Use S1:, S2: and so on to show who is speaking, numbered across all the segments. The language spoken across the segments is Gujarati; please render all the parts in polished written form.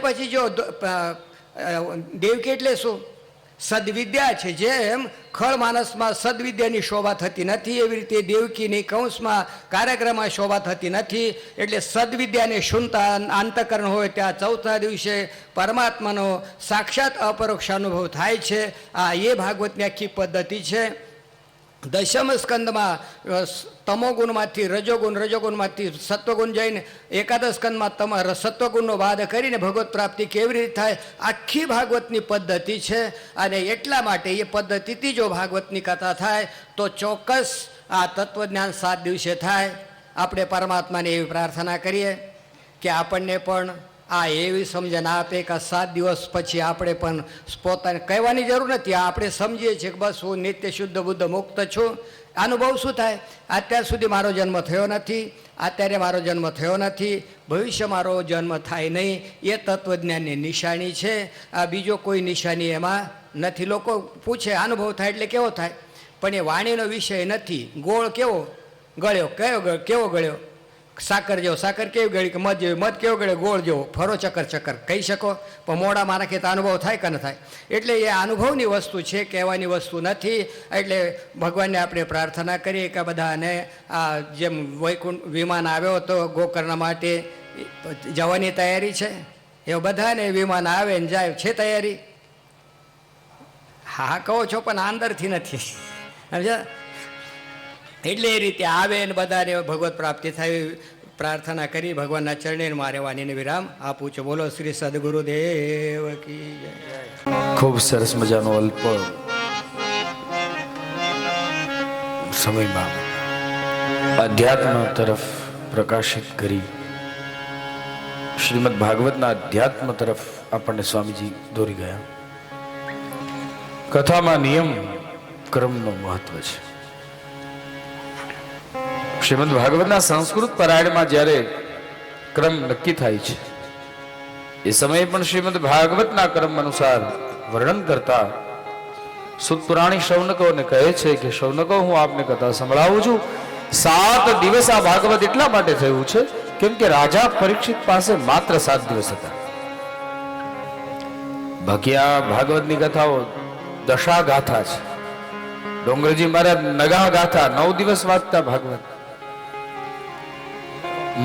S1: પછી જો દેવકી એટલે શું? સદવિદ્યા છે. જેમ ખળ માનસમાં સદવિદ્યાની શોભા થતી નથી, એવી રીતે દેવકીની કૌંસમાં કાર્યક્રમમાં શોભા થતી નથી. એટલે સદવિદ્યાને શૂન્યતા અંતકરણ હોય ત્યાં ચોથા દિવસે પરમાત્માનો સાક્ષાત અપરોક્ષ અનુભવ થાય છે. આ એ ભાગવતની આખી પદ્ધતિ છે. દશમ સ્કંદમાં તમોગુણમાંથી રજોગુણ, રજોગુણમાંથી સત્વગુણ જઈને એકાદશ સ્કંદમાં સત્વગુણનો વાદ કરીને ભગવત પ્રાપ્તિ કેવી રીતે થાય, આખી ભાગવતની પદ્ધતિ છે. અને એટલા માટે એ પદ્ધતિથી જો ભાગવતની કથા થાય તો ચોક્કસ આ તત્વજ્ઞાન 7 દિવસે થાય. આપણે પરમાત્માને એવી પ્રાર્થના કરીએ કે આપણને પણ આ એવી સમજણ આપે કે 7 દિવસ પછી આપણે પણ પોતાને કહેવાની જરૂર નથી, આપણે સમજીએ છીએ કે બસ હું નિત્ય શુદ્ધ બુદ્ધ મુક્ત છું. અનુભવ શું થાય? અત્યાર સુધી મારો જન્મ થયો નથી, અત્યારે મારો જન્મ થયો નથી, ભવિષ્ય મારો જન્મ થાય નહીં. એ તત્વજ્ઞાનની નિશાની છે. આ બીજો કોઈ નિશાની એમાં નથી. લોકો પૂછે અનુભવ થાય એટલે કેવો થાય? પણ એ વાણીનો વિષય નથી. ગોળ કેવો ગળ્યો? કેવો ગળ્યો? સાકર જેવો. સાકર કેવી ગળી? કે મધ જેવી. મધ કેવો ગળ્યો? ગોળ જેવો. ફરો ચક્કર ચક્કર કહી શકો, પણ મોડામાં રાખીએ તો અનુભવ થાય કે ન થાય? એટલે એ અનુભવની વસ્તુ છે, કહેવાની વસ્તુ નથી. એટલે ભગવાનને આપણે પ્રાર્થના કરીએ કે બધાને આ જેમ વૈકુંઠ વિમાન આવ્યો તો ગોકર્ણ માટે જવાની તૈયારી છે, એ બધાને વિમાન આવે ને જાય છે તૈયારી. હા કહો છો પણ અંદરથી નથી, સમજ્યા? એટલે એ રીતે આવે ને બધાને ભગવત પ્રાપ્તિ થાય પ્રાર્થના કરી ભગવાનના ચરણે મારે વાણીને વિરામ આપું છું. બોલો શ્રી સદગુરુદેવ કી જય.
S2: ખૂબ સરસ મજાનો અલ્પ સમયમાં અધ્યાત્મ તરફ પ્રકાશિત કરી શ્રીમદ ભાગવતના અધ્યાત્મ તરફ આપણને સ્વામીજી દોરી ગયા. કથામાં નિયમ ક્રમનો મહત્વ છે. શ્રીમદ ભાગવતના સંસ્કૃત પારાયણમાં જ્યારે ક્રમ નક્કી થાય છે એ સમયે પણ શ્રીમદ ભાગવતના ક્રમ અનુસાર વર્ણન કરતા સુત પુરાણી શૌનકોને કહે છે કે શૌનકો, હું આપને કથા સંભળાવું છું. 7 દિવસ આ ભાગવત એટલા માટે થયું છે કેમ કે રાજા પરીક્ષિત પાસે માત્ર 7 દિવસ હતા. બાકી આ ભાગવતની કથાઓ દશા ગાથા છે. ડોંગરજી મહારાજ નગા ગાથા 9 દિવસ વાંચતા ભાગવત.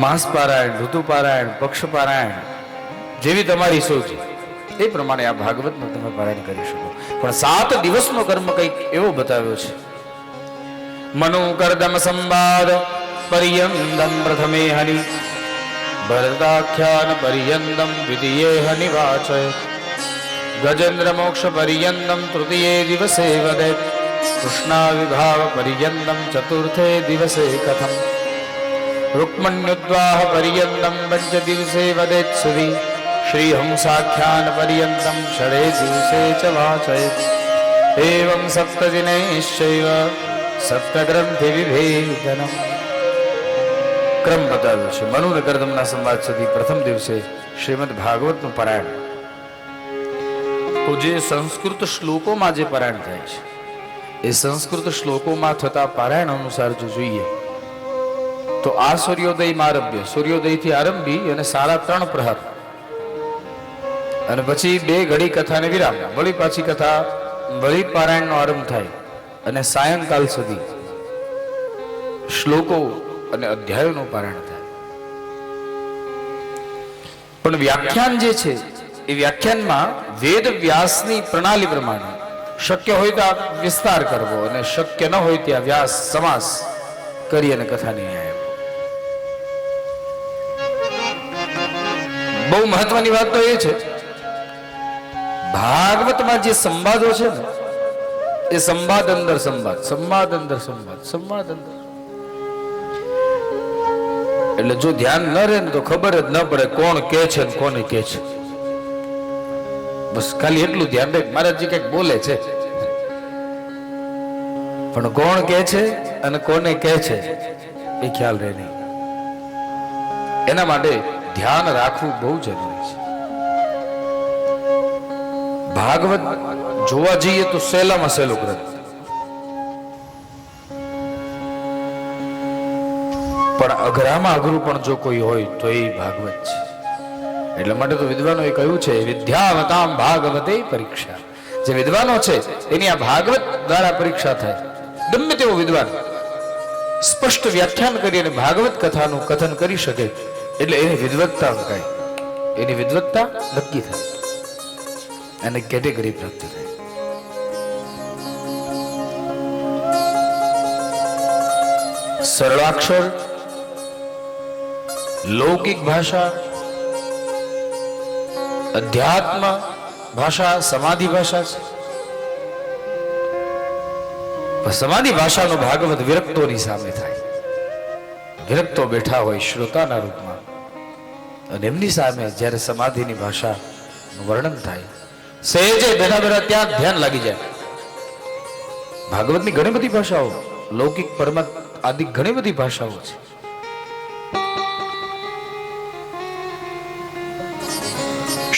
S2: માસ પારાયણ, ઋતુ પારાયણ, પક્ષ પારાયણ, જેવી તમારી સોચ એ પ્રમાણે આ ભાગવતનું તમે પારાયણ કરી શકો. પણ 7 દિવસનો કર્મ કંઈક એવો બતાવ્યો છે. મનુ કરદમ સંવાદ પર્યંતમ પ્રથમે હનિ ભરતાખ્યાન પર્યંતમ દ્વિતીયે હનિ વાચય ગજેન્દ્ર મોક્ષ પર્યંતમ તૃતીયે દિવસે વદેત કૃષ્ણા વિભાવ પર્યંતમ ચતુર્થે દિવસે કથમ रुक्मण्युद्वाह पर्यन्तं पंच दिवसे वदेत सुधी श्री हंसाख्यान पर्यन्तं षडे दिवसे च वाचयेत् एवं सप्तदिनैश्चैव सप्तग्रंथि विभेदनम्. क्रम बताव्યો છે. મનુ અને કરદમના સંવાદ સુધી પ્રથમ દિવસે શ્રીમદ ભાગવતનું પારાયણ. તો જે સંસ્કૃત શ્લોકોમાં જે પારાયણ થાય છે એ સંસ્કૃત શ્લોકોમાં થતા પારાયણ અનુસાર જો જોઈએ તો આ સૂર્યોદયમાં આરભ્ય, સૂર્યોદયથી આરંભી અને 3:30 પ્રહર અને પછી 2 ઘડી કથાને વિરામ, વળી પાછી કથા, વળી પારાયણનો આરંભ થાય અને સાયંકાલ સુધી શ્લોકો અને અધ્યાયોનું પારાયણ થાય. પણ વ્યાખ્યાન જે છે એ વ્યાખ્યાનમાં વેદ વ્યાસની પ્રણાલી પ્રમાણે શક્ય હોય તો વિસ્તાર કરવો અને શક્ય ન હોય ત્યાં વ્યાસ સમાસ કરી અને કથાની ન્યાય. બહુ મહત્વની વાત તો એ છે ભાગવતમાં જે સંવાદો છે ને એ સંવાદ અંદર સંવાદ, સંવાદ અંદર સંવાદ, સંવાદ અંદર. એટલે જો ધ્યાન ન રહે ને તો ખબર જ ન પડે કોણ કે છે ને કોને કે છે. બસ ખાલી એટલું ધ્યાન રહે મહારાજજી કંઈક બોલે છે, પણ કોણ કે છે અને કોને કે છે એ ખ્યાલ રહે નહીં. એના માટે ધ્યાન રાખવું બહુ જરૂરી છે. ભાગવત જોવા જઈએ તો સહેલામાં સહેલો ગ્રંથ, પણ અઘરામાં અઘરું પણ જો કોઈ હોય તો એ ભાગવત છે. એટલા માટે તો વિદ્વાનોએ કહ્યું છે વિદ્યાવતામ ભાગવતે પરીક્ષા. જે વિદ્વાનો છે એની આ ભાગવત દ્વારા પરીક્ષા થાય. ગમે તેવો વિદ્વાન સ્પષ્ટ વ્યાખ્યાન કરી અને ભાગવત કથાનું કથન કરી શકે એટલે એની વિદ્વત્તા કહે, એની વિદ્વત્તા નક્કી થાય અને કેટેગરી પ્રાપ્ત થાય. સરળાક્ષર, લૌકિક ભાષા, અધ્યાત્મ ભાષા, સમાધિ ભાષા છે. સમાધિ ભાષાનો ભાગવત વિરક્તોની સામે થાય. વિરક્તો બેઠા હોય શ્રોતાના રૂપમાં અને એમની સામે જ્યારે સમાધિની ભાષાનું વર્ણન થાય, સહેજે બેઠા બેઠા ત્યાં ધ્યાન લાગી જાય. ભાગવતની ઘણી બધી ભાષાઓ, લૌકિક પરમાત્મા આદિ ઘણી બધી ભાષાઓ છે.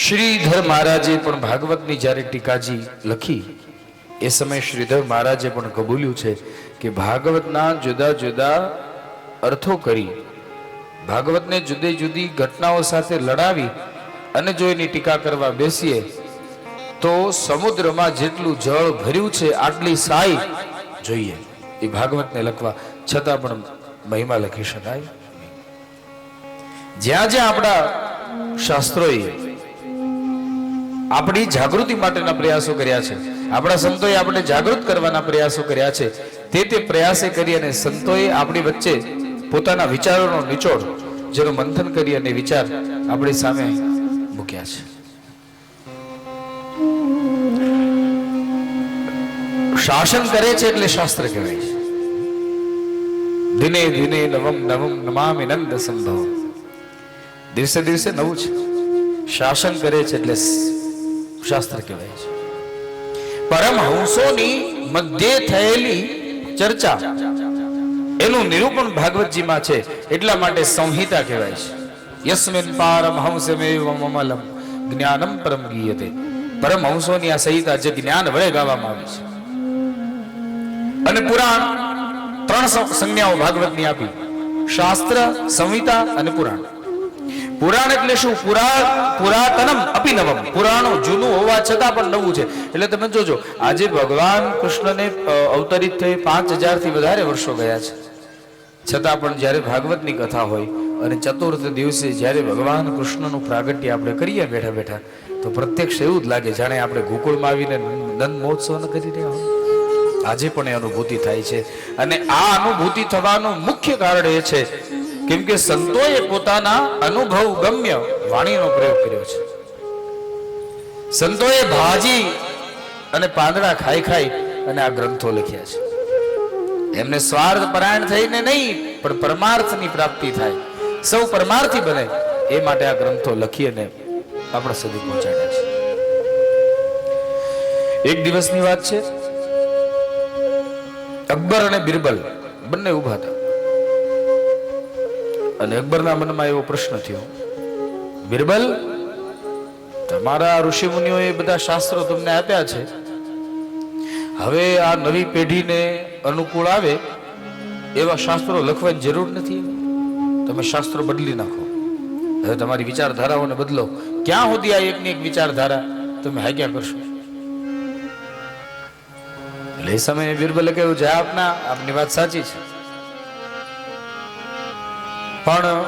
S2: શ્રીધર મહારાજે પણ ભાગવતની જ્યારે ટીકાજી લખી એ સમયે શ્રીધર મહારાજે પણ કબૂલ્યું છે કે ભાગવતના જુદા જુદા અર્થો કરી ભાગવતને જુદી જુદી ઘટનાઓ સાથે લડાવી અને જો એની ટીકા કરવા બેસીએ તો સમુદ્રમાં જેટલું જળ ભર્યું છે આટલી સાઈ જોઈએ એ ભાગવતને લખવા છતાં પણ મહિમા લખી શકાય. જ્યાં જ્યાં આપણા શાસ્ત્રોએ આપણી જાગૃતિ માટેના પ્રયાસો કર્યા છે, આપણા સંતોએ આપણે જાગૃત કરવાના પ્રયાસો કર્યા છે, તે પ્રયાસે કરી અને સંતોએ આપણી વચ્ચે પોતાના વિચારોનો નિચોડ જેનું મંથન કરી અને વિચાર આપણી સામે મૂક્યા છે. શાસન કરે છે એટલે શાસ્ત્ર કહેવાય છે. દિને દિને નવમ નવમ નમામિ નંદ સંભવ. દિવસે દિવસે નવું છે. શાસન કરે છે એટલે શાસ્ત્ર કહેવાય છે. પરમહંસોની મધ્યે થયેલી ચર્ચા એનું નિરૂપણ ભાગવતજીમાં છે એટલા માટે સંહિતા કહેવાય છે. યસ્મિન પારમહંસમેવ મમલમ જ્ઞાનમ પરમ ગીયતે. પરમહંસોની આ સંહિતા જે જ્ઞાન વડે ગાવામાં આવી છે. અને પુરાણ ત્રણ સંજ્ઞાઓ ભાગવતની આપી: શાસ્ત્ર, સંહિતા અને પુરાણ. પુરાણ એટલે શું? પુરાતનમ અપી નવમ. પુરાણો જૂનું હોવા છતાં પણ નવું છે. એટલે તમે જોજો, આજે ભગવાન કૃષ્ણને અવતરિત થઈ 5000 થી વધારે વર્ષો ગયા છે, છતાં પણ જ્યારે ભાગવતની કથા હોય અને ચતુર્થ દિવસે જ્યારે ભગવાન કૃષ્ણનું પ્રાગટ્ય આપણે કરીએ બેઠા બેઠા, તો પ્રત્યક્ષ એવું જ લાગે જાણે આપણે ગોકુળમાં આવીને નંદ મહોત્સવ કરી રહ્યા હોય. આજે પણ એ અનુભૂતિ થાય છે. અને આ અનુભૂતિ થવાનું મુખ્ય કારણ એ છે કેમ કે સંતોએ પોતાના અનુભવ ગમ્ય વાણીનો પ્રયોગ કર્યો છે. સંતોએ ભાજી અને પાંદડા ખાઈ ખાઈ અને આ ગ્રંથો લખ્યા છે. એમને સ્વાર્થ પરાયણ થઈને નહીં, પણ પરમાર્થની પ્રાપ્તિ થાય, સૌ પરમાર્થી બને એ માટે આ ગ્રંથો લખી અને આપણા સુધી પહોંચાડ્યા છે. એક દિવસની વાત છે. અકબર અને બિરબલ બંને ઉભા હતા અને અકબરના મનમાં એવો પ્રશ્ન થયો, બિરબલ, તમારા ઋષિ મુનિઓએ બધા શાસ્ત્રો તમને આપ્યા છે, હવે આ નવી પેઢીને અનુકૂળ આવે એવા શાસ્ત્રો લખવાની જરૂર નથી. તમે શાસ્ત્રો બદલી નાખો, હવે તમારી વિચારધારાઓને બદલો. ક્યાં સુધી આ એકની એક વિચારધારા તમે હાગ્યા કરશો? એટલે એ સમયે બિરબલે કહ્યું, જા આપની વાત સાચી છે, પણ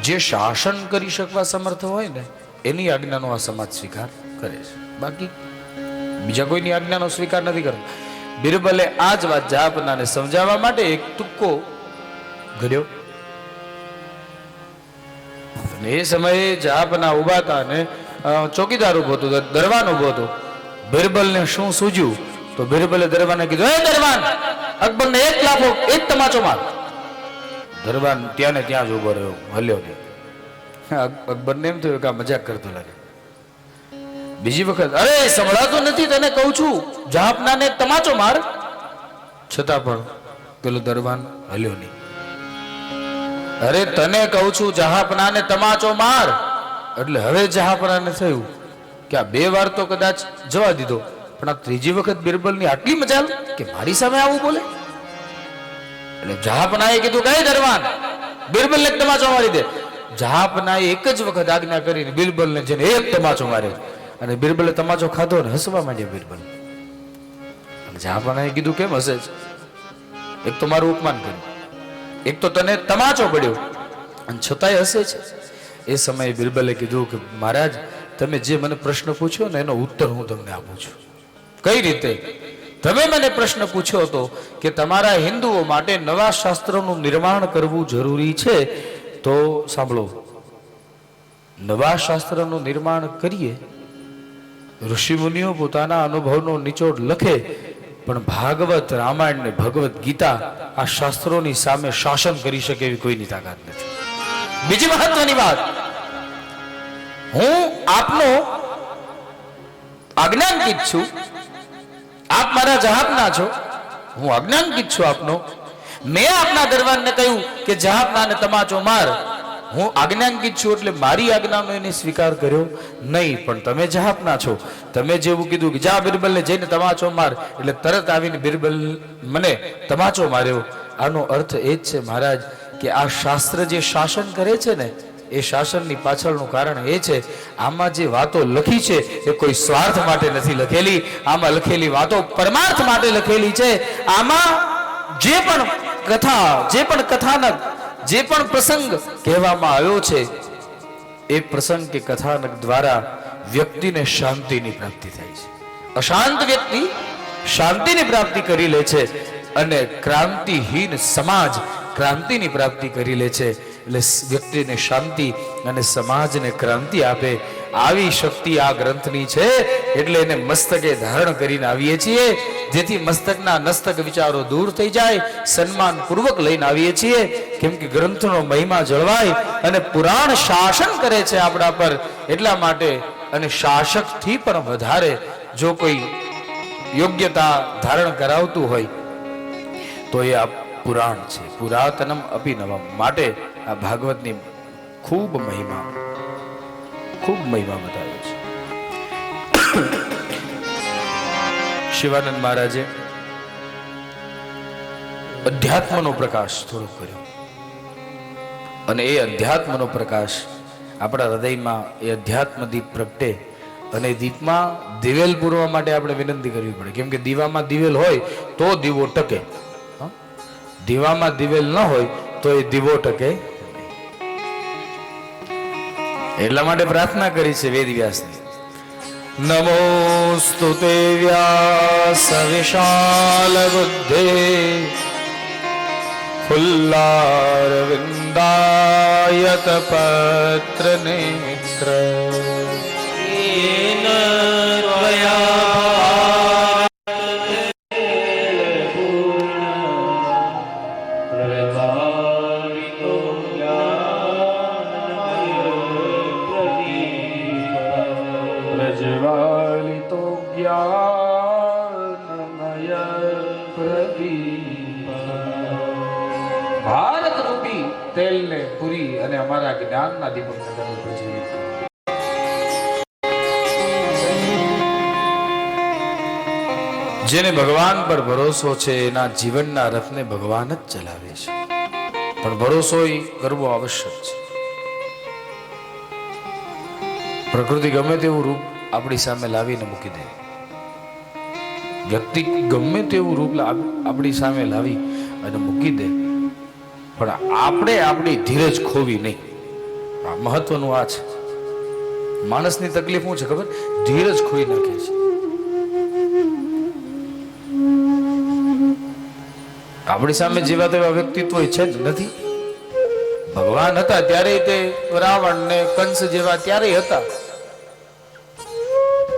S2: જે શાસન કરી શકવા સમર્થ હોય ને એની આજ્ઞાનો આ સમાજ સ્વીકાર કરે છે, બાકી બીજા કોઈની આજ્ઞાનો સ્વીકાર નથી કરતો. બિરબલે આ જ વાત જાપનાને સમજાવવા માટે એક તુક્કો ઘડ્યો. અને એ સમયે જાપના ઉભા હતા અને ચોકીદાર ઉભો હતો, દરવાન ઉભો હતો. બિરબલને શું સૂજ્યું તો બિરબલે દરવાને કીધું, હે દરવાન, અકબરને એક લાફો, એક તમાચો માર. દરબાર ત્યાં ને ત્યાં જ ઉભો રહ્યો, હલ્યો નહીં. અકબરને એમ થયું કે આ મજાક કરતો લાગે. બીજી વખત, અરે સંભળાતું નથી તને કહું છું, જહાપનાને તમાચો માર. છતાં પણ પેલો દરબાર હલ્યો નહીં. અરે તને કહું છું જહાપનાને તમાચો માર. એટલે હવે જહાપનાને થયું કે આ 2 વાર તો કદાચ જવા દીધો, પણ આ ત્રીજી વખત બિરબલની આટલી મજાલ કે મારી સામે આવું બોલે. એટલે જહાપનાએ કીધું, કઈ દરવાન, બિરબલને તમાચો મારી દે. જહાપના એક જ વખત આજ્ઞા કરીને બિરબલને જેને એક તમાચો માર્યો, અને બિરબલે તમાચો ખાધો ને હસવા માંડ્યો બિરબલ. અને જહાપનાએ કીધું કેમ હસે છે? એક તો મારું અપમાન કર્યું, એક તો તને તમાચો પડ્યો અને છતાંય હસે છે. એ સમયે બિરબલે કીધું કે મહારાજ, તમે જે મને પ્રશ્ન પૂછ્યો ને એનો ઉત્તર હું તમને આપું છું. કઈ રીતે? તમે મને પ્રશ્ન પૂછ્યો હતો કે તમારા હિન્દુઓ માટે નવા શાસ્ત્રોનું નિર્માણ કરવું જરૂરી છે, તો સાંભળો, નવા શાસ્ત્રનું નિર્માણ કરીએ. ઋષિમુનિઓ પોતાના અનુભવનો નિચોડ લખે, પણ ભાગવત, રામાયણ ને ભગવત ગીતા આ શાસ્ત્રોની સામે શાસન કરી શકે એવી કોઈની તાકાત નથી. બીજી મહત્વની વાત, હું આપનો આજ્ઞાંકિત છું, આપ મારા જહાપના છો, હું આજ્ઞાંકિત છું આપનો. મેં આપના દરબારને કહ્યું કે જહાપનાને તમાચો માર, હું આજ્ઞાંકિત છું એટલે મારી આજ્ઞાનો એને સ્વીકાર કર્યો નહીં. પણ તમે જહાપના છો, તમે જેવું કીધું કે જા બિરબલને જઈને તમાચો માર, એટલે તરત આવીને બિરબલ મને તમાચો માર્યો. આનો અર્થ એ જ છે મહારાજ કે આ શાસ્ત્ર જે શાસન કરે છે ને, એ શાસનની પાછળનું કારણ એ છે, આમાં જે વાતો લખી છે એ કોઈ સ્વાર્થ માટે નથી લખેલી. આમાં લખેલી વાતો પરમાર્થ માટે લખેલી છે. આમાં જે પણ કથા, જે પણ કથાનક, જે પણ પ્રસંગ કહેવામાં આવ્યો છે, એ પ્રસંગ કે કથાનક દ્વારા વ્યક્તિને શાંતિની પ્રાપ્તિ થાય છે. અશાંત વ્યક્તિ શાંતિની પ્રાપ્તિ કરી લે છે, અને ક્રાંતિહીન સમાજ ક્રાંતિની પ્રાપ્તિ કરી લે છે. એટલે વ્યક્તિને શાંતિ અને સમાજને ક્રાંતિ આપે આવી શક્તિ આ ગ્રંથની છે. એટલે એને મસ્તકે ધારણ કરીને આવીએ છીએ, જેથી મસ્તકના નસ્તક વિચારો દૂર થઈ જાય. સન્માન પૂર્વક લઈને આવીએ છીએ, કેમ કે ગ્રંથનો મહિમા જળવાય અને પુરાણ શાસન કરે છે આપણા પર. એટલા માટે, અને શાસકથી પણ વધારે જો કોઈ યોગ્યતા ધારણ કરાવતું હોય તો એ આ પુરાણ છે. પુરાતનમ અભિનવમ. માટે આ ભાગવતની ખૂબ મહિમા બતાવે છે. શિવાનંદ મહારાજે અધ્યાત્મનો પ્રકાશ થોડો કર્યો, અને એ અધ્યાત્મનો પ્રકાશ આપણા હૃદયમાં એ અધ્યાત્મ દીપ પ્રગટે. અને દીપમાં દિવેલ પૂરવા માટે આપણે વિનંતી કરવી પડે, કેમ કે દીવામાં દિવેલ હોય તો દીવો ટકે. દીવામાં દિવેલ ન હોય તો એ દીવો ટકે. એટલા માટે પ્રાર્થના કરી છે વેદ વ્યાસની, નમોસ્તુ તે વ્યાસ વિશાલ બુદ્ધે ફુલ્લારવિંદાયત પત્ર નેત્ર પ્રજ્વાલિતો જ્ઞાનમય પ્રદીપ. ભારત રૂપી તેલને પૂરી અને અમારા જ્ઞાનના દીપકને તમે પ્રજ્વલિત કરો. જેને ભગવાન પર ભરોસો છે એના જીવનના રથને ભગવાન જ ચલાવે છે, પણ ભરોસો કરવો આવશ્યક છે. પ્રકૃતિ ગમે તેવું રૂપ આપણી સામે લાવીને મૂકી દે, વ્યક્તિ ગમે તેવું રૂપ આપણી સામે લાવી અને મૂકી દે, પણ આપણે આપણી ધીરજ ખોવી નહીં. આ મહત્વનું આ છે. માણસની તકલીફ શું છે ખબર? ધીરજ ખોઈ નાખે છે. આપણી સામે જેવા તેવા વ્યક્તિત્વ છે જ નથી. ભગવાન હતા ત્યારે તે રાવણ ને કંસ જેવા ત્યારે હતા,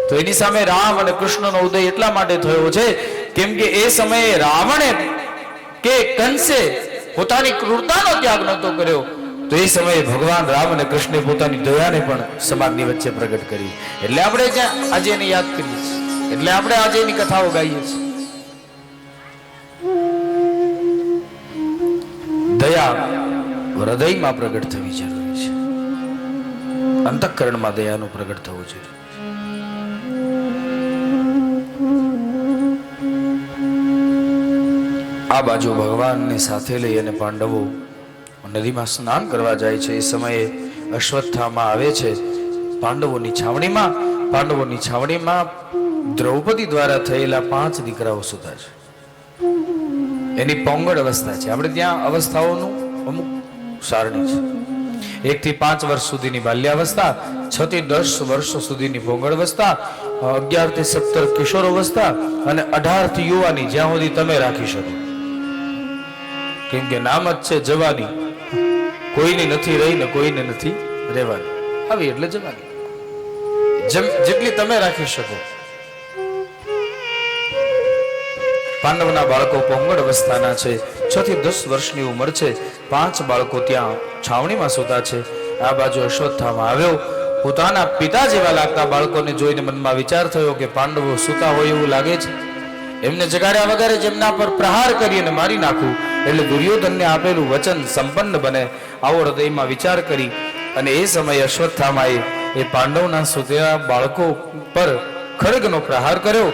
S2: તો એની સામે રામ અને કૃષ્ણનો ઉદય એટલા માટે થયો છે કેમ કે એ સમયે રાવણે કે કંસે પોતાની ક્રૂરતાનો ત્યાગ નહોતો કર્યો, તો એ સમયે ભગવાન રામ અને કૃષ્ણે પોતાની દયાને પણ સમાજની વચ્ચે પ્રગટ કરી. એટલે આપણે આજે એને યાદ કરીએ છીએ, એટલે આપણે આજે એની કથાઓ ગાઈએ છીએ. દયા હૃદયમાં પ્રગટ થવી જરૂરી છે, અંતઃકરણમાં દયાનું પ્રગટ થવું જોઈએ. આ બાજુ ભગવાનને સાથે લઈ અને પાંડવો નદીમાં સ્નાન કરવા જાય છે. એ સમયે અશ્વત્થામા આવે છે પાંડવોની છાવણીમાં દ્રૌપદી દ્વારા થયેલા 5 દીકરાઓ સુધા છે. એની પોંગળ અવસ્થા છે. આપણે ત્યાં અવસ્થાઓનું અમુક સારણી છે. 1 થી 5 વર્ષ સુધીની બાલ્યાવસ્થા, 6 થી 10 વર્ષ સુધીની પોંગળ અવસ્થા, 11 થી 17 કિશોર અવસ્થા અને 18 થી યુવાની, જ્યાં સુધી તમે રાખી શકો. કેમ કે નામ જ છે જવાની. કોઈની નથી રહી ને કોઈને નથી રહેવાની. આવી એટલે જવાની. જેટલી તમે રાખી શકો. પાંડવના બાળકો પોંગળ અવસ્થાના છે. 6 થી 10 વર્ષની ઉંમર છે. 5 બાળકો ત્યાં છાવણીમાં સૂતા છે. આ બાજુ અશ્વત્થામા આવ્યો. પોતાના પિતા જેવા લાગતા બાળકોને જોઈને મનમાં વિચાર થયો કે પાંડવો સૂતા હોય એવું લાગે છે. એમને જગાડ્યા વગર જ એમના પર પ્રહાર કરી અને મારી નાખું એટલે દુર્યોધનને આપેલું વચન સંપન્ન બને, આવો હૃદયમાં વિચાર કરી અને એ સમયે અશ્વત્થામાએ એ પાંડવના સૂતેલા બાળકો પર ખડગનો પ્રહાર કર્યો.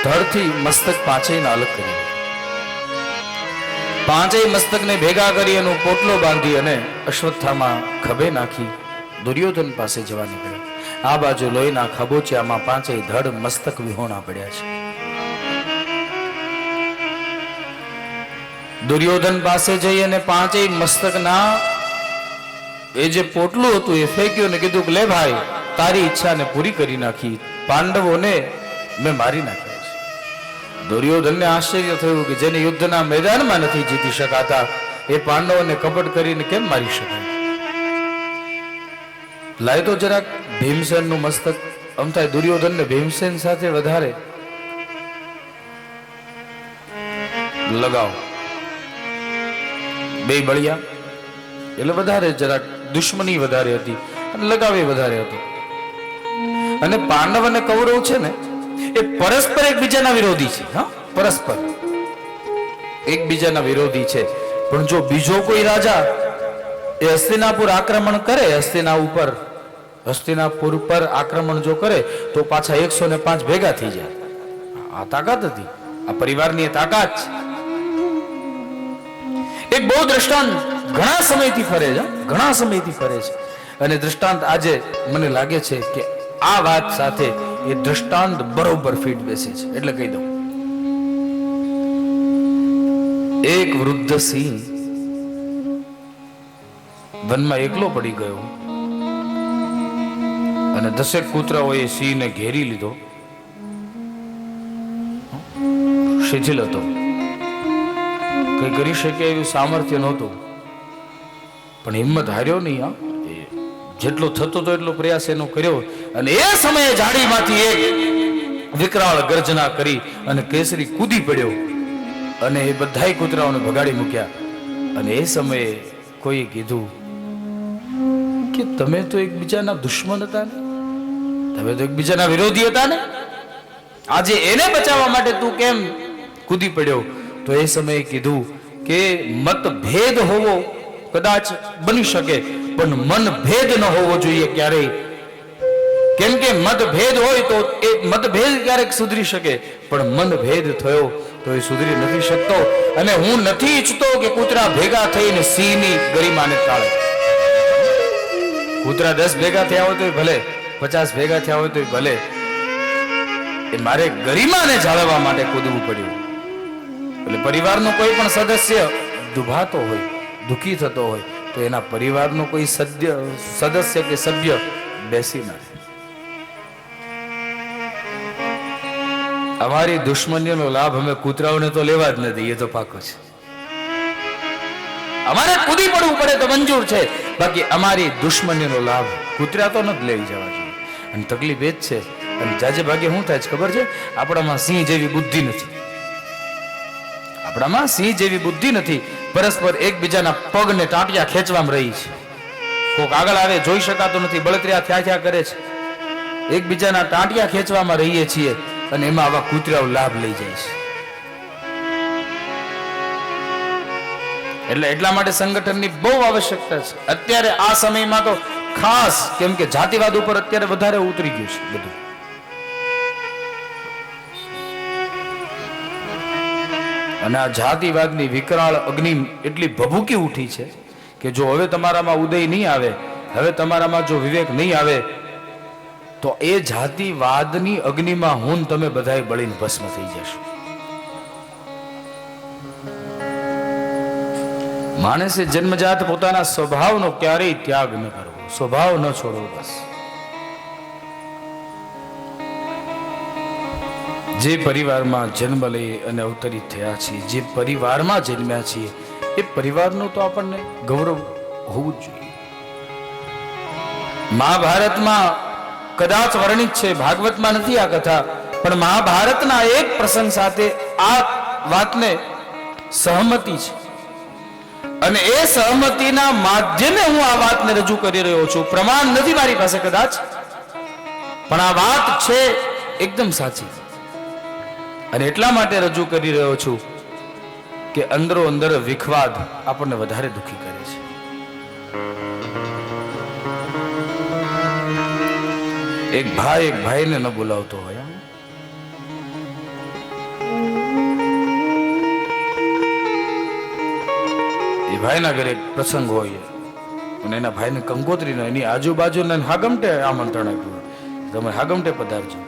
S2: ધડથી મસ્તક પાંચેયના અલગ કરી. પાંચેય મસ્તકને ભેગા કરી એનો પોટલો બાંધી અને અશ્વત્થામા ખભે નાખી દુર્યોધન પાસે જવા નીકળ્યા. આ બાજુ લોહીના ખાબોચિયામાં પાંચેય ધડ મસ્તક વિહોણા પડ્યા છે. દુર્યોધન પાસે જઈ અને પાંચેય મસ્તકના એ જે પોટલું હતું એ ફેંક્યું ને કીધું કે લે ભાઈ, તારી ઈચ્છાને પૂરી કરી નાખી. પાંડવોને મેં મારી નાખ્યા છે. દુર્યોધનને આશ્ચર્ય થયું કે જેને યુદ્ધના મેદાનમાં નથી જીતી શકાતા એ પાંડવોને કપટ કરીને કેમ મારી શકાય. લાય તો જરાક ભીમસેનનું મસ્તક. આમ થાય દુર્યોધનને ભીમસેન સાથે વધારે લગાવ. બે બળિયા એટલે વધારે જરાક દુશ્મની વધારે હતી અને લગાવે વધારે હતો. અને પાંડવ અને કૌરવ છે ને એ પરસ્પર એકબીજાના વિરોધી છે. હા, પરસ્પર એકબીજાના વિરોધી છે. પણ જો બીજો કોઈ રાજા એ હસ્તિનાપુર આક્રમણ કરે, હસ્તિનાપુર પર આક્રમણ જો કરે તો પાછા 105 ભેગા થઈ જાય. આ તાકાત હતી, આ પરિવારની તાકાત છે. એક બહુ દ્રષ્ટાંત ઘણા સમયથી ફરે છે અને દ્રષ્ટાંત આજે મને લાગે છે કે આ વાત સાથે એ દ્રષ્ટાંત બરોબર ફિટ બેસે છે એટલે કહી દઉં. એક વૃદ્ધ સિંહ વનમાં એકલો પડી ગયો અને 10 કૂતરાઓએ સિંહને ઘેરી લીધો. શિથિલ હતો, કઈ કરી શકે એવું સામર્થ્ય નહોતું, પણ હિંમત હાર્યો નહીં. જેટલો થતો હતો એટલો પ્રયાસ એનો કર્યો અને એ સમયે ઝાડીમાંથી એક વિકરાળ ગર્જના કરી અને કેસરી કૂદી પડ્યો અને એ બધાય કૂતરાઓને ભગાડી મૂક્યા. અને એ સમયે કોઈએ કીધું કે તમે તો એકબીજાના દુશ્મન હતા ને, તમે તો એકબીજાના વિરોધી હતા ને, આજે એને બચાવવા માટે તું કેમ કૂદી પડ્યો? તો એ સમયે કીધું કે મતભેદ હોવો કદાચ બની શકે પણ મનભેદ ન હોવો જોઈએ ક્યારેય. કેમ કે મતભેદ હોય તો એ મતભેદ ક્યારેક સુધરી શકે પણ મનભેદ થયો તો એ સુધરી નથી શકતો. અને હું નથી ઈચ્છતો કે કૂતરા ભેગા થઈને સિંહની ગરિમાને ટાળે. કૂતરા 10 ભેગા થયા હોય તો ભલે, 50 ભેગા થયા હોય તો ભલે, એ મારે ગરિમાને જાળવવા માટે કૂદવું પડ્યું. એટલે પરિવારનો કોઈ પણ સદસ્ય દુભાતો હોય, દુઃખી થતો હોય તો એના પરિવારનો કોઈ સદસ્ય કે સભ્ય બેસી ના. અમારી દુશ્મનીનો લાભ અમે કૂતરાઓને તો લેવા જ નથી, એ તો પાકો છે. અમારે કૂદી પડવું પડે તો મંજૂર છે, બાકી અમારી દુશ્મનીનો લાભ કૂતરા તો નથી લઈ જવા જોઈએ. અને તકલીફ એ જ છે. અને જાજે ભાગે શું થાય છે ખબર છે? આપણામાં સિંહ જેવી બુદ્ધિ નથી. આપણામાં સિંહ જેવી બુદ્ધિ નથી. પરસ્પર એકબીજાના પગને ટાંટિયા ખેંચવામાં રહી છે. કોક આગળ આવે જોઈ શકાતો નથી, બળતરિયા થયા કરે છે. એકબીજાના ટાંટિયા ખેંચવામાં રહીએ છીએ અને એમાં આવા કૂતરાઓ લાભ લઈ જાય છે. એટલે એટલા માટે સંગઠનની બહુ આવશ્યકતા છે અત્યારે આ સમયમાં તો ખાસ. કેમ કે જાતિવાદ ઉપર અત્યારે વધારે ઉતરી ગયું છે બધું. અને આ જાતિવાદની વિકરાળ અગ્નિ એટલી ભભૂકી ઉઠી છે કે જો હવે તમારામાં ઉદય નહીં આવે હવે તમારામાં જો વિવેક નહીં આવે તો એ જાતિવાદની અગ્નિમાં હું ને તમે બધાય બળીને ભસ્મ થઈ જશો. માણસે જન્મજાત પોતાના સ્વભાવનો ક્યારેય ત્યાગ ન કરવો, સ્વભાવ ન છોડવો. બસ જે પરિવારમાં જન્મ લઈ અને અવતરિત થયા છીએ, જે પરિવારમાં જન્મ્યા છીએ, એ પરિવારનું તો આપણને ગૌરવ હોવું જ જોઈએ. મહાભારતમાં કદાચ વર્ણિત છે, ભાગવતમાં નથી આ કથા, પણ મહાભારતના એક પ્રસંગ સાથે આ વાતને સહમતિ છે અને એ સહમતિના માધ્યમે હું આ વાતને રજૂ કરી રહ્યો છું. પ્રમાણ નથી મારી પાસે કદાચ, પણ આ વાત છે એકદમ સાચી અને એટલા માટે રજૂ કરી રહ્યો છું કે અંદરો અંદર વિખવાદ આપણને વધારે દુઃખી કરે છે. એક ભાઈને ન બોલાવતો હોય, એ ભાઈના ઘરે પ્રસંગ હોય અને એના ભાઈને કંકોત્રીનો એની આજુબાજુના હાગમટે આમંત્રણ આપ્યું, તમે હાગમટે પધારજો.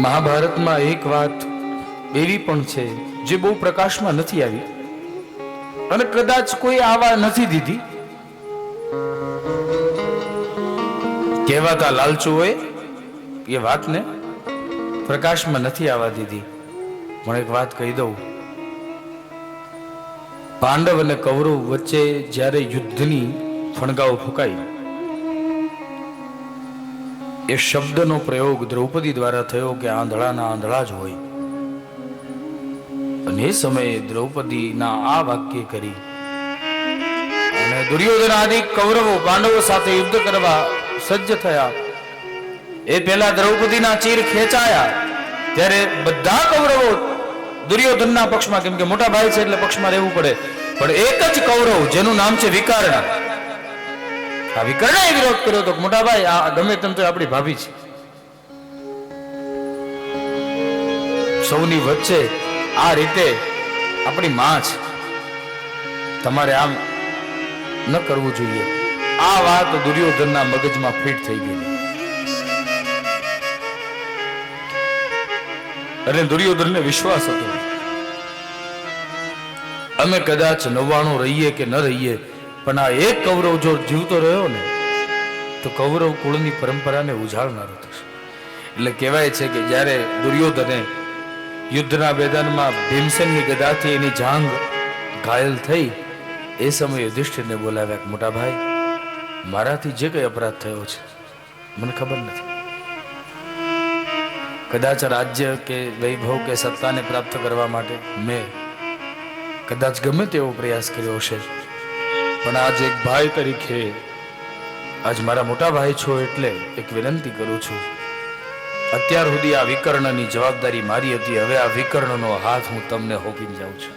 S2: મહાભારતમાં એક વાત એવી પણ છે જે બહુ પ્રકાશમાં નથી આવી અને કદાચ કોઈ આવા નથી દીધી. કહેવાતા લાલચુઓએ એ વાતને પ્રકાશમાં નથી આવવા દીધી. પણ એક વાત કહી દઉં, પાંડવ અને કૌરવ વચ્ચે જ્યારે યુદ્ધની ફણગાઓ ફૂંકાઈ, એ શબ્દનો પ્રયોગ દ્રૌપદી દ્વારા થયો કે આંધળાના આંધળા જ હોય. અને એ સમયે દ્રૌપદીના આ વાક્ય કરી અને દુર્યોધન આદિ કૌરવો પાંડવો સાથે યુદ્ધ કરવા સજ્જ થયા. એ પહેલા દ્રૌપદીના ચીર ખેંચાયા ત્યારે બધા કૌરવો દુર્યોધનના પક્ષમાં, કેમ કે મોટા ભાઈ છે એટલે પક્ષમાં રહેવું પડે, પણ એક જ કૌરવ જેનું નામ છે વિકર્ણ, આ વિકર્ણએ વિરોધ કર્યો તો મોટા ભાઈ આ ગમે તેમ તો આપણી ભાભી છે. સૌની વચ્ચે આ રીતે આપણી માં છે, તમારે આમ ન કરવું જોઈએ. આ વાત દુર્યોધનના મગજમાં ફિટ થઈ ગઈ અને દુર્યોધનને વિશ્વાસ હતો અમે કદાચ 99 રહીએ કે ન રહીએ, પણ આ એક કૌરવ જો જીવતો રહ્યો ને તો કૌરવ કુળની પરંપરાને ઉજાળનારો થશે. એટલે કહેવાય છે કે જ્યારે દુર્યોધને યુદ્ધના મેદાનમાં ભીમસેનની ગદાથી એની જાંઘ ઘાયલ થઈ, એ સમયે યુધિષ્ઠિરને બોલાવ્યા, મોટા ભાઈ મારાથી જે કઈ અપરાધ થયો છે મને ખબર નથી. કદાચ રાજ્ય કે વૈભવ કે સત્તાને પ્રાપ્ત કરવા માટે મેં કદાચ ગમે તેવો પ્રયાસ કર્યો હશે, પણ આજ એક ભાઈ તરીકે, આજ મારા મોટા ભાઈ છો એટલે એક વિનંતી કરું છું. અત્યાર સુધી આ વિકર્ણની જવાબદારી મારી હતી, હવે આ વિકર્ણનો હાથ હું તમને હોપીને જાઉં છું.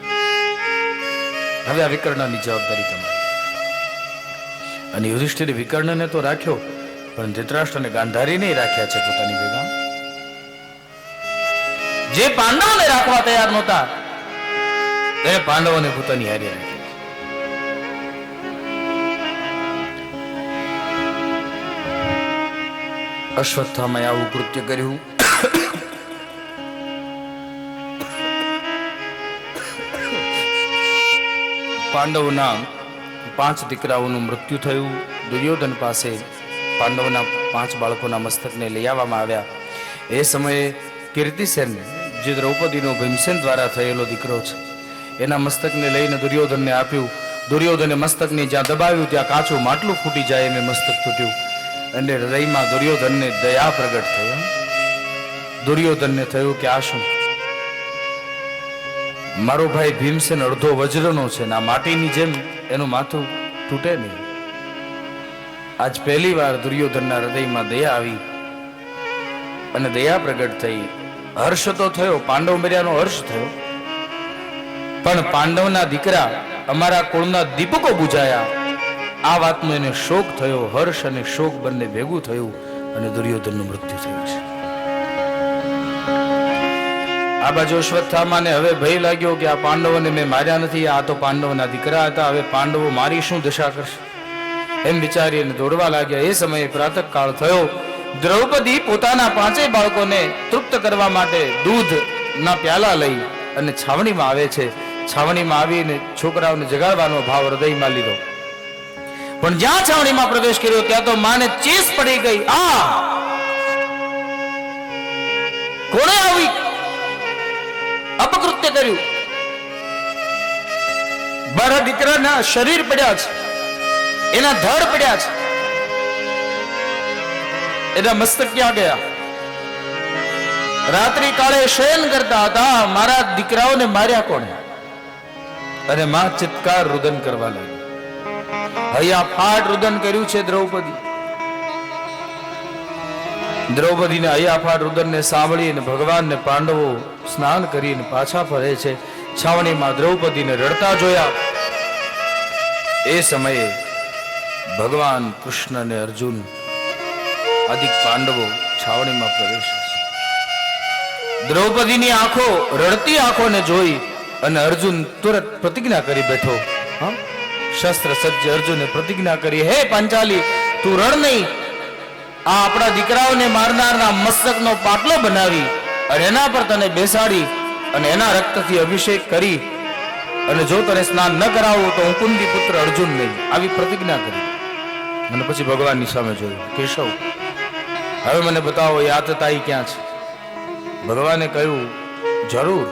S2: હવે આ વિકર્ણની જવાબદારી તમારી. અને યુધિષ્ઠિરે વિકર્ણને તો રાખ્યો, પણ ધૃતરાષ્ટ્ર અને ગાંધારીને રાખ્યા છે પોતાની ભેગા. જે પાંડવોને રાખવા તૈયાર નહોતા એને પાંડવોને પોતાની હારે રાખ્યા. અશ્વત્થામાએ આવું કૃત્ય કર્યું. પાંડવોના 5 દીકરાઓનું મૃત્યુ થયું. દુર્યોધન પાસે પાંડવોના 5 બાળકોના મસ્તકને લઈ આવવામાં આવ્યા. એ સમયે કીર્તિસેન, જે દ્રૌપદીનો ભીમસેન દ્વારા થયેલો દીકરો છે, એના મસ્તકને લઈને દુર્યોધનને આપ્યું. દુર્યોધને મસ્તકને જ્યાં દબાવ્યું ત્યાં કાચું માટલું ફૂટી જાય અને મસ્તક તૂટ્યું. અને હૃદયમાં દુર્યોધનને દયા પ્રગટ થઈ. દુર્યોધનને થયું કે આ શું, મારો ભાઈ ભીમસેન અડધો વજ્રનો છે, ના માટીની જેમ એનું માથું તૂટે નહીં. આજ પહેલી વાર દુર્યોધનના હૃદયમાં દયા આવી અને દયા પ્રગટ થઈ. હર્ષ તો થયો, પાંડવ મર્યાનો હર્ષ થયો, પણ પાંડવના દીકરા અમારા કુળના દીપકો બુજાયા, આ વાતનો એને શોક થયો. હર્ષ અને શોક બંને ભેગું થયું અને દુર્યોધનનું મૃત્યુ થયું છે. આ બાજુ અશ્વત્થામાને હવે ભય લાગ્યો કે આ પાંડવોને મેં માર્યા નથી, આ તો પાંડવોના દીકરા હતા, હવે પાંડવો મારી શું દશા કરશે એમ વિચારીને દોડવા લાગ્યા. એ સમયે પ્રાતઃકાળ થયો. દ્રૌપદી પોતાના 5 બાળકોને તૃપ્ત કરવા માટે દૂધના પ્યાલા લઈ અને છાવણીમાં આવે છે. છાવણીમાં આવીને છોકરાઓને જગાડવાનો ભાવ હૃદયમાં લીધો, પણ જ્યાં છાવણીમાં પ્રવેશ કર્યો ત્યાં તો માને ચીસ પડી ગઈ. આ કોણે આવી અપકૃત્ય કર્યું? મારા દીકરાના શરીર પડ્યા છે, એના ધડ પડ્યા છે, એના મસ્તક ક્યાં ગયા? રાત્રિ કાળે શયન કરતા હતા, મારા દીકરાઓને માર્યા કોણે? અને માં ચિત્કાર રુદન કરવા લાગી. હૈયા ફાટ રુદન કર્યું છે દ્રૌપદી. દ્રૌપદીને હૈયા ફાટ રુદનને સાંભળીને ભગવાનને પાંડવો સ્નાન કરીને પાછા ફરે છે. છાવણીમાં દ્રૌપદીને રડતા જોયા. એ સમયે ભગવાન કૃષ્ણ અને અર્જુન આદિક પાંડવો છાવણીમાં પ્રવેશે છે. દ્રૌપદીની આંખો રડતી આંખોને જોઈ અને અર્જુન તુરત પ્રતિજ્ઞા કરી બેઠો. શસ્ત્ર સજ્જ અર્જુને પ્રતિજ્ઞા કરી, હે પાંચાલી, તું રણ નહીં, આ આપણા દીકરાઓને મારનારના મસ્તકનો પાટલો બનાવી અને એના પર તને બેસાડી અને એના રક્તથી અભિષેક કરી અને જો તને સ્નાન ન કરાવું તો હું કુંતી પુત્ર અર્જુન નહીં, આવી પ્રતિજ્ઞા કરી. અને પછી ભગવાનની સામે જોયું, કેશવ હવે મને બતાવો એ આતતાઈ ક્યાં છે? ભગવાને કહ્યું, જરૂર.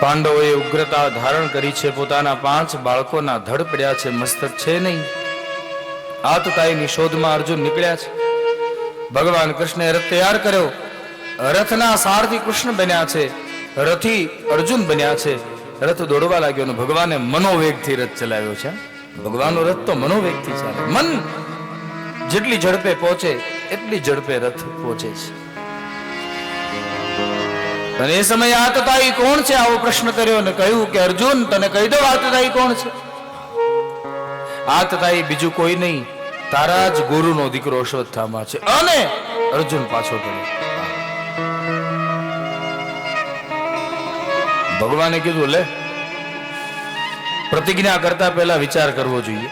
S2: પાંડવોએ ઉગ્રતા ધારણ કરી છે, પોતાના 5 બાળકોના ધડ પડ્યા છે, મસ્તક છે નહીં. આતતાઈની શોધમાં અર્જુન નીકળ્યા છે. ભગવાન કૃષ્ણે રથ તૈયાર કર્યો. રથના સારથી કૃષ્ણ બન્યા છે, રથી અર્જુન બન્યા છે. રથ દોડવા લાગ્યો અને ભગવાને મનોવેગથી રથ ચલાવ્યો છે. ભગવાનનો રથ તો મનોવેગથી ચાલે. મન જેટલી ઝડપે પહોંચે એટલી ઝડપે રથ પહોંચે છે. અને એ સમયે આતતાઈ કોણ છે આવો પ્રશ્ન કર્યો અને કહ્યું કે અર્જુન, તને કહી દો આતતાઈ કોણ છે. આતતાઈ બીજું કોઈ નહીં, તારા જ ગુરુનો દીકરો અશ્વત્થામા છે. અને અર્જુન પાછો પડ્યો. ભગવાને કીધું, લે, પ્રતિજ્ઞા કરતા પહેલા વિચાર કરવો જોઈએ.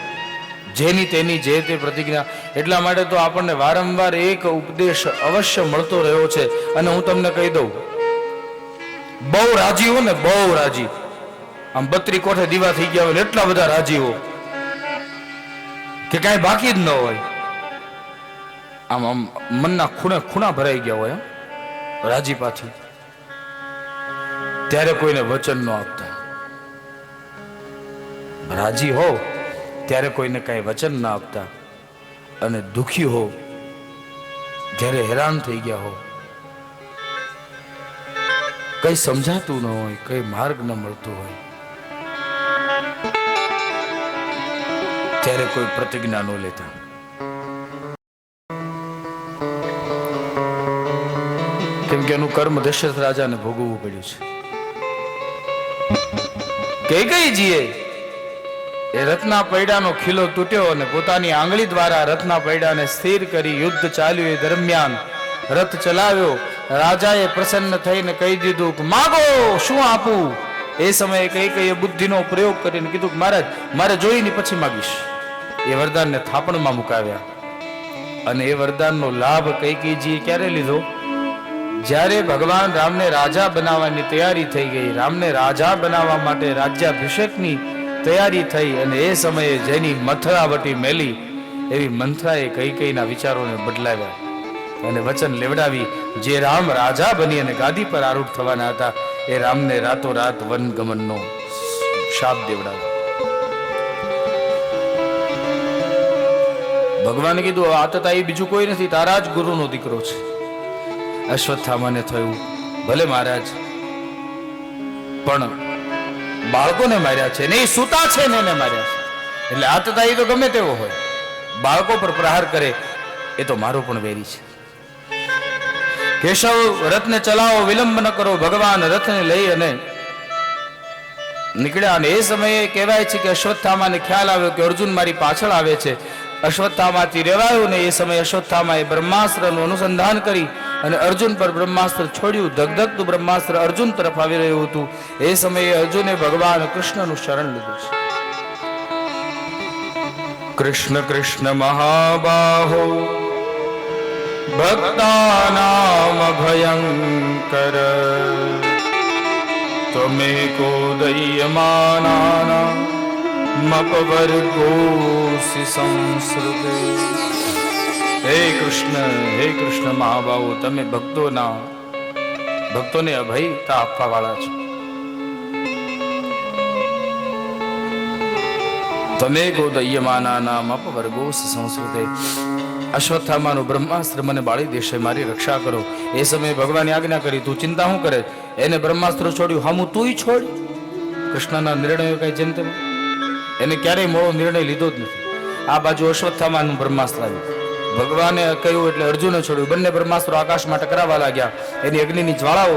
S2: જેની તેની જે તે પ્રતિજ્ઞા. એટલા માટે તો આપણને વારંવાર એક ઉપદેશ અવશ્ય મળતો રહ્યો છે. અને હું તમને કહી દઉં, બહુ રાજી હો ને, બહુ રાજી, આમ 32 કોઠે દીવા થઈ ગયા હોય એટલા બધા રાજી હો કે કાંઈ બાકી જ ન હોય. આમ આમ મનના ખૂણે ખૂણા ભરાઈ ગયા હોય રાજીપાથી. ત્યારે કોઈને વચન ન આપતા. રાજી હો ત્યારે કોઈને કાંઈ વચન ના આપતા. અને દુખી હો જ્યારે હેરાન થઈ ગયા હો, કઈ સમજાતું ન હોય, કઈ માર્ગ ન મળતો હોય, ત્યારે કોઈ પ્રતિજ્ઞા ન લેતા. કેમ કે એનું કર્મ દશરથ રાજાને ભોગવવું પડ્યું છે. કૈકેયીજીએ એ રથના પૈડાનો ખીલો તૂટ્યો અને પોતાની આંગળી દ્વારા રથના પૈડાને સ્થિર કરી યુદ્ધ ચાલ્યું. એ દરમિયાન રથ ચલાવ્યો. રાજાએ પ્રસન્ન થઈને કહી દીધું કે માગો, શું આપું? એ સમયે કૈકેયીએ બુદ્ધિનો પ્રયોગ કરીને કીધું કે મહારાજ, મારે જોઈને પછી માગીશ. એ વરદાનને થાપણમાં મુકાવ્યા. અને એ વરદાનનો લાભ કૈકેયીજીએ ક્યારે લીધો? જ્યારે ભગવાન રામને રાજા બનાવવાની તૈયારી થઈ ગઈ, રામને રાજા બનાવવા માટે રાજ્યાભિષેકની તૈયારી થઈ, અને એ સમયે જેની મથરાવટી મેલી એવી મંથરાએ કૈકેયીના વિચારોને બદલાવ્યા અને વચન લેવડાવી. જે રામ રાજા બની અને ગાદી પર આરૂઢ થવાના હતા, એ રામને રાતોરાત વનગમનનો શાપ દેવડાવ્યો. ભગવાને કીધું, આતતાઈ બીજું કોઈ નથી, તારા જ ગુરુનો દીકરો છે. અશ્વત્થામાને થયું, ભલે મહારાજ, પણ બાળકોને માર્યા છે ને એ સૂતા છે ને એને માર્યા છે. એટલે આતતાઈ તો ગમે તેવો હોય, બાળકો પર પ્રહાર કરે એ તો મારો પણ વેરી છે. કેશવ, રથને ચલાવો, વિલંબ ન કરો. ભગવાન રથને લઈ અને નીકળ્યા. અને એ સમયે કહેવાય છે કે અશ્વત્થામાને ખ્યાલ આવ્યો કે અર્જુન મારી પાછળ આવે છે. અશ્વત્થામાથી રેવાયું ને એ સમયે અશ્વત્થામાએ બ્રહ્માસ્ત્રનું અનુસંધાન કરી અને અર્જુન પર બ્રહ્માસ્ત્ર છોડ્યું. ધગધગતું બ્રહ્માસ્ત્ર અર્જુન તરફ આવી રહ્યું હતું. એ સમયે અર્જુને ભગવાન કૃષ્ણનું શરણ લીધું છે. કૃષ્ણ કૃષ્ણ મહાબાહો ભક્તાનામ ભયંકર ત્વમેકો દય્યમાનાનાં મપવર્ગોસि સંસ્કૃતે. હે કૃષ્ણ મહાબાહો, તમે ભક્તોને અભયતા આપવા વાળા છો. તમે ગોદય્યમાનાનામ અપવર્ગોસि સંસ્કૃતે. અશ્વત્થામાનું બ્રહ્માસ્ત્ર મને બાળી દેશે, મારી રક્ષા કરો. એ સમયે ભગવાને આજ્ઞા કરી, તું ચિંતા શું કરે? એને બ્રહ્માસ્ત્ર છોડ્યું, હમું તુંય છોડ. કૃષ્ણના નિર્ણયો કઈ જેમ તેમ, એને ક્યારેય મોડો નિર્ણય લીધો જ નથી. આ બાજુ અશ્વત્થામાનું બ્રહ્માસ્ત્ર આવ્યું, ભગવાને કહ્યું એટલે અર્જુને છોડ્યું. બંને બ્રહ્માસ્ત્રો આકાશમાં ટકરાવા લાગ્યા. એની અગ્નિની જ્વાળાઓ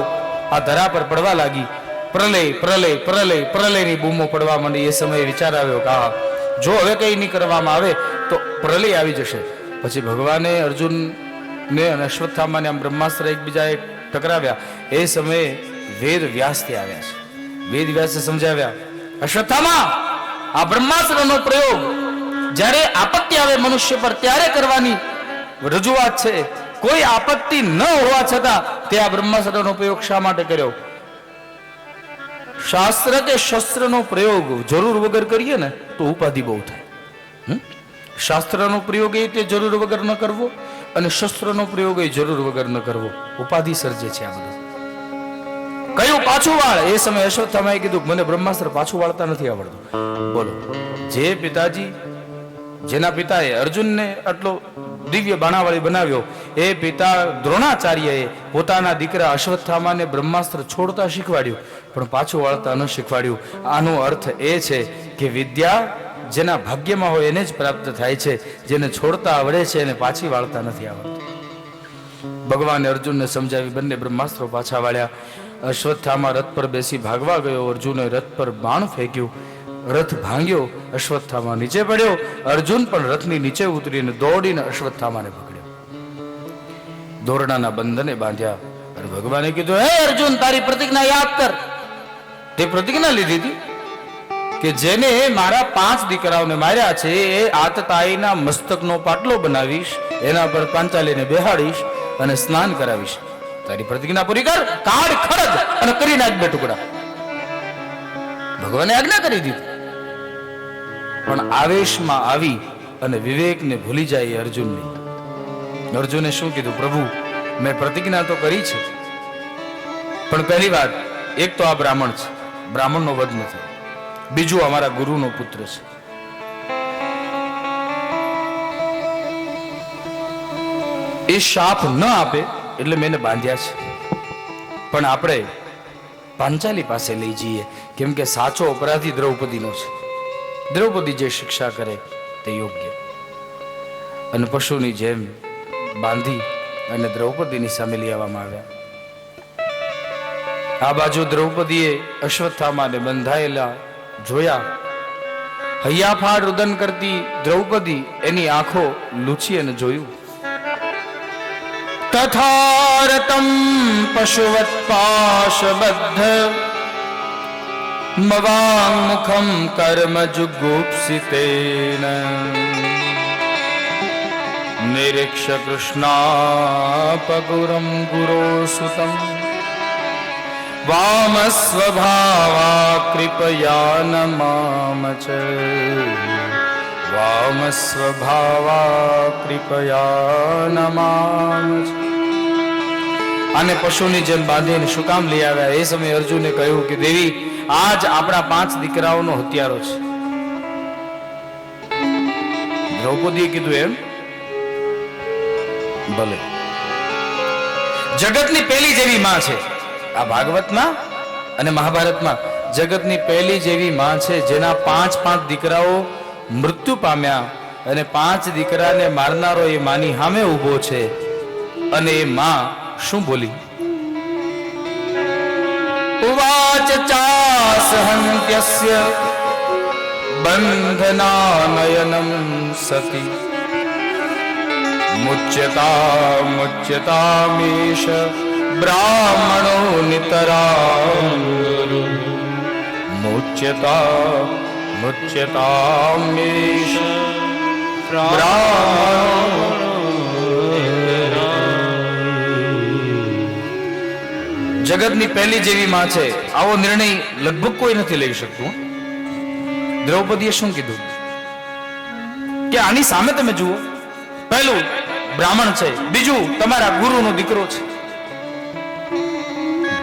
S2: આ ધરા પર પડવા લાગી. પ્રલય પ્રલય પ્રલય પ્રલયની બૂમો પડવા માંડી. એ સમયે વિચાર આવ્યો કે આ જો હવે કઈ નહીં કરવામાં આવે તો પ્રલય આવી જશે. પછી ભગવાને અર્જુનને અને અશ્વત્થામાને આમ બ્રહ્માસ્ત્ર એકબીજાએ ટકરાવ્યા. એ સમયે વેદ વ્યાસ ત્યાં આવ્યા છે. વેદ વ્યાસે સમજાવ્યા, અશ્વત્થામા, આ બ્રહ્માસ્ત્રનો પ્રયોગ જ્યારે આપત્તિ આવે મનુષ્ય પર ત્યારે કરવાની રજૂઆત છે. કોઈ આપત્તિ ન હોવા છતાં તે આ બ્રહ્માસ્ત્રનો પ્રયોગ શા માટે કર્યો? શાસ્ત્ર કે શસ્ત્રનો પ્રયોગ જરૂર વગર કરીએ ને તો ઉપાધિ બહુ થાય. શાસ્ત્રનો પ્રયોગ એ તે જરૂર વગર ન કરવો અને શસ્ત્રનો પ્રયોગ એ જરૂર વગર ન કરવો, ઉપાધિ સર્જે છે આ બધું. કયું પાછું વાળ? એ સમયે અશ્વત્થામાએ કીધું, મને બ્રહ્માસ્ત્ર પાછું વાળતા નથી આવડતું. બોલો, જે પિતાજી, જેના પિતાએ અર્જુનને આટલો દિવ્ય બાણાવાળી બનાવ્યો, એ પિતા દ્રોણાચાર્યએ પોતાના દીકરા અશ્વત્થામાને બ્રહ્માસ્ત્ર છોડતા શીખવાડ્યું, પણ પાછું વાળતા ન શીખવાડ્યું. આનો અર્થ એ છે કે વિદ્યા જેના ભાગ્યમાં હોય એને જ પ્રાપ્ત થાય છે, જેને છોડતા આવડે છે એને પાછી વાળતા નથી આવડતું. ભગવાને અર્જુનને સમજાવી બંને બ્રહ્માસ્ત્રો પાછા વાળ્યા. અશ્વત્થામા રથ પર બેસી ભાગવા ગયો. અર્જુને રથ પર બાણ ફેંક્યું, રથ ભાંગ્યો, અશ્વત્થામા નીચે પડ્યો. અર્જુન પણ રથની નીચે ઉતરીને દોડીને અશ્વત્થામાને પકડ્યો, દોરડાના બંધને બાંધ્યા. અને ભગવાને કીધું, હે અર્જુન, તારી પ્રતિજ્ઞા યાદ કર. તે પ્રતિજ્ઞા લીધી હતી કે જેને મારા 5 દીકરાઓને માર્યા છે એ આતતાઈના મસ્તકનો પાટલો બનાવીશ, એના પર પાંચાલીને બેહાડીશ અને સ્નાન કરાવીશ. તારી પ્રતિજ્ઞા પૂરી કર, કાઢ ખડગ અને કરી નાખ બે ટુકડા. ભગવાને આજ્ઞા કરી દીધી, પણ આવેશમાં આવી અને વિવેકને ભૂલી જાય અર્જુનને. અર્જુને શું કીધું? પ્રભુ, મેં પ્રતિજ્ઞા તો કરી છે, પણ પહેલી વાત, એક તો આ બ્રાહ્મણ છે, બ્રાહ્મણનો વધ નથી. બીજું અમારા ગુરુનો પુત્ર છે. એ શાપ ન આપે એટલે મેં એને બાંધ્યા છે. પણ આપણે પાંચાલી પાસે લઈ જઈએ, કેમ કે સાચો અપરાધી દ્રૌપદીનો છે. દ્રૌપદી જે શિક્ષા કરે તે યોગ્ય. અને પશુની જેમ બાંધી અને દ્રૌપદીની સામે લઈ આવવામાં આવ્યા. આ બાજુ દ્રૌપદીએ અશ્વત્થામાને બંધાયેલા જોયા. હૈયાફાડ રુદન કરતી દ્રૌપદી, એની આંખો લૂછી અને જોયું. તથારતમ પશુવત પાશબદ્ધ મવાંગમુખમ કર્મ જુગુપ્સિતેન નિરીક્ષ કૃષ્ણાપગુરમ ગુરોસુતમ વામસ્વભાવા કૃપયા નમામચ વામસ્વભાવા કૃપયા નમામચ. આને પશુની જેમ બાંધીને શું કામ લઈ આવ્યા? એ સમયે અર્જુને કહ્યું કે દેવી, આજ આપણા 5 દીકરાઓનો હત્યારો છે. દ્રૌપદીએ કીધું, એમ ભલે. જગતની પહેલી જેવી માં છે. આ ભાગવતમાં અને મહાભારતમાં જગતની પહેલી જેવી માં છે, જેના 5 દીકરાઓ મૃત્યુ પામ્યા અને 5 દીકરાને મારનારો એ માની સામે ઉભો છે. અને એ માં શું બોલી? ઉવાચ ચાસહંત્યસ્ય બંધનાનયનમ સતી મુચ્યતામીશ બ્રાહ્મણો નિતરામ મુચ્યતામીશ બ્રાહ્મણો. જગતની પહેલી જેવી માં છે, આવો નિર્ણય લગભગ કોઈ નથી લઈ શકતું. દ્રૌપદીએ શું કીધું કે આની સામે તમે જુઓ, પહેલું બ્રાહ્મણ છે, બીજું તમારા ગુરુનો દીકરો છે.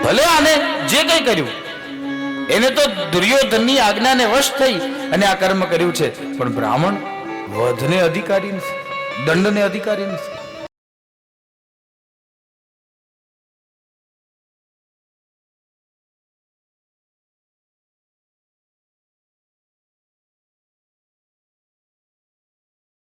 S2: ભલે આને જે કઈ કર્યું, એને તો દુર્યોધનની આજ્ઞાને વશ થઈ અને આ કર્મ કર્યું છે, પણ બ્રાહ્મણ વધને અધિકારી નથી, દંડને અધિકારી નથી.